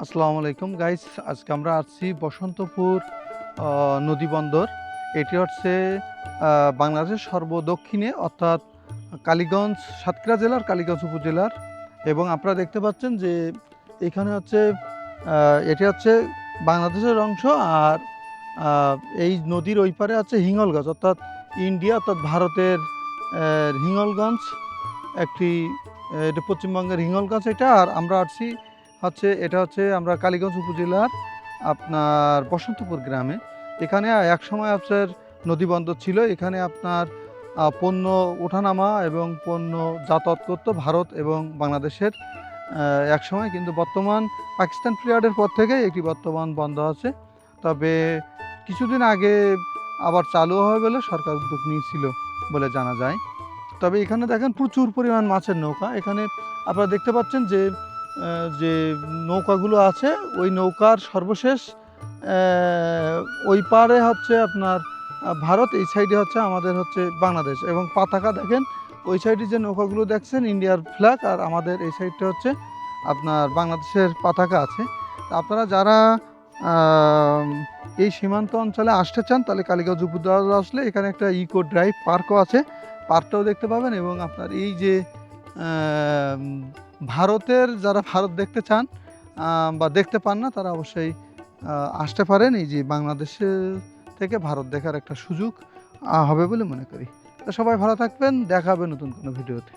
আসসালামু আলাইকুম গাইস। আজকে আমরা আসছি বসন্তপুর নদী বন্দর। এটি হচ্ছে বাংলাদেশের সর্বদক্ষিণে, অর্থাৎ কালীগঞ্জ, সাতক্ষীরা জেলার কালীগঞ্জ উপজেলার। এবং আপনারা দেখতে পাচ্ছেন যে এখানে হচ্ছে এটি হচ্ছে বাংলাদেশের অংশ। আর এই নদীর ওই পারে আছে হিঙ্গলগঞ্জ, অর্থাৎ ইন্ডিয়া, অর্থাৎ ভারতের হিঙ্গলগঞ্জ একটি, এটা পশ্চিমবঙ্গের হিঙ্গলগঞ্জ এটা। আর আমরা আসছি এটা হচ্ছে আমরা কালীগঞ্জ উপজেলার আপনার বসন্তপুর গ্রামে। এখানে একসময় আপনার নদী বন্দর ছিল। এখানে আপনার পণ্য ওঠানামা এবং পণ্য যাতায়াত করতো ভারত এবং বাংলাদেশের একসময়, কিন্তু বর্তমান পাকিস্তান পিরিয়ডের পর থেকে এটি বর্তমান বন্ধ আছে। তবে কিছুদিন আগে আবার চালু হবে বলে সরকার উদ্যোগ নিয়েছিল বলে জানা যায়। তবে এখানে দেখেন প্রচুর পরিমাণ মাছের নৌকা। এখানে আপনারা দেখতে পাচ্ছেন যে যে নৌকাগুলো আছে, ওই নৌকার সর্বশেষ ওই পারে হচ্ছে আপনার ভারত, এই সাইডে হচ্ছে আমাদের হচ্ছে বাংলাদেশ। এবং পতাকা দেখেন, ওই সাইডে যে নৌকাগুলো দেখছেন ইন্ডিয়ার ফ্ল্যাগ, আর আমাদের এই সাইডটা হচ্ছে আপনার বাংলাদেশের পতাকা আছে। আপনারা যারা এই সীমান্ত অঞ্চলে আসতে চান তাহলে কালীগঞ্জ উপজেলা আসলে এখানে একটা ইকো ড্রাইভ পার্কও আছে, পার্কটাও দেখতে পাবেন। এবং আপনার এই যে ভারতের যারা ভারত দেখতে চান বা দেখতে পান না, তারা অবশ্যই আসতে পারেন। এই যে বাংলাদেশের থেকে ভারত দেখার একটা সুযোগ হবে বলে মনে করি। তো সবাই ভালো থাকবেন, দেখা হবে নতুন কোনো ভিডিওতে।